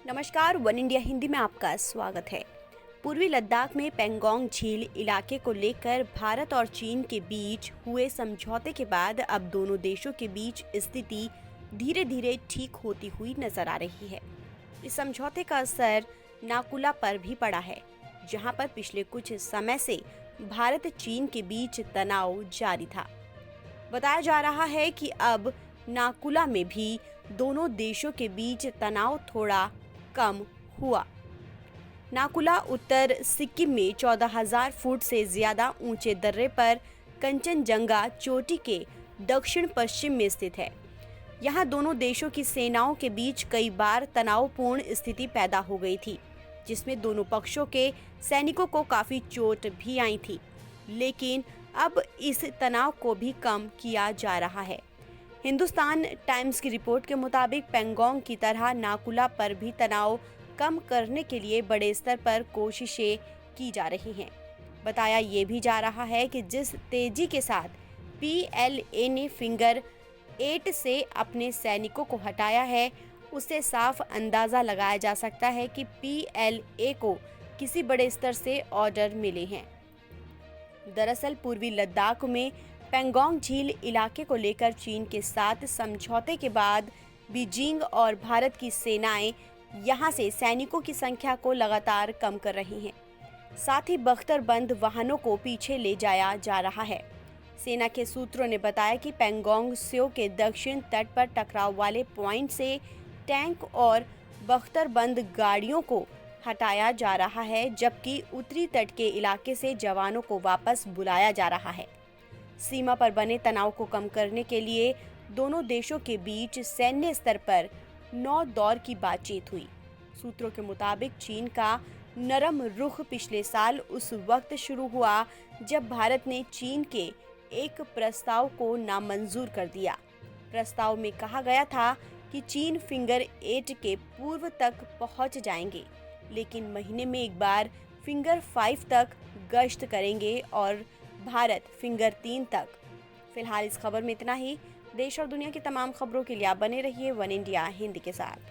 नमस्कार, one India Hindi में आपका स्वागत है। पूर्वी लद्दाख में पेंगोंग झील इलाके को लेकर भारत और चीन के बीच हुए समझौते के बाद अब दोनों देशों के बीच स्थिति धीरे धीरे ठीक होती हुई नजर आ रही है। इस समझौते का असर नाकुला पर भी पड़ा है, जहां पर पिछले कुछ समय से भारत चीन के बीच तनाव जारी था। बताया जा रहा है कि अब नाकुला में भी दोनों देशों के बीच तनाव थोड़ा कम हुआ। नाकुला उत्तर सिक्किम में 14,000 फुट से ज्यादा ऊंचे दर्रे पर कंचनजंगा चोटी के दक्षिण पश्चिम में स्थित है। यहाँ दोनों देशों की सेनाओं के बीच कई बार तनावपूर्ण स्थिति पैदा हो गई थी, जिसमें दोनों पक्षों के सैनिकों को काफी चोट भी आई थी। लेकिन अब इस तनाव को भी कम किया जा रहा है। हिंदुस्तान टाइम्स की रिपोर्ट के मुताबिक पेंगोंग की तरह नाकुला पर भी तनाव कम करने के लिए बड़े स्तर पर कोशिशें की जा रही हैं। बताया ये भी जा रहा है कि जिस तेजी के साथ PLA ने फिंगर 8 से अपने सैनिकों को हटाया है, उससे साफ अंदाजा लगाया जा सकता है कि PLA को किसी बड़े स्तर से ऑर्डर मिले हैं। दरअसल पूर्वी लद्दाख में पेंगोंग झील इलाके को लेकर चीन के साथ समझौते के बाद बीजिंग और भारत की सेनाएं यहां से सैनिकों की संख्या को लगातार कम कर रही हैं। साथ ही बख्तरबंद वाहनों को पीछे ले जाया जा रहा है। सेना के सूत्रों ने बताया कि पेंगोंग त्सो के दक्षिण तट पर टकराव वाले पॉइंट से टैंक और बख्तरबंद गाड़ियों को हटाया जा रहा है, जबकि उत्तरी तट के इलाके से जवानों को वापस बुलाया जा रहा है। सीमा पर बने तनाव को कम करने के लिए दोनों देशों के बीच सैन्य स्तर पर 9 दौर की बातचीत हुई। सूत्रों के मुताबिक चीन का नरम रुख पिछले साल उस वक्त शुरू हुआ जब भारत ने चीन के एक प्रस्ताव को नामंजूर कर दिया। प्रस्ताव में कहा गया था कि चीन फिंगर 8 के पूर्व तक पहुंच जाएंगे, लेकिन महीने में एक बार फिंगर 5 तक गश्त करेंगे और भारत फिंगर 3 तक। फिलहाल इस खबर में इतना ही। देश और दुनिया की तमाम खबरों के लिए आप बने रहिए वन इंडिया हिंदी के साथ।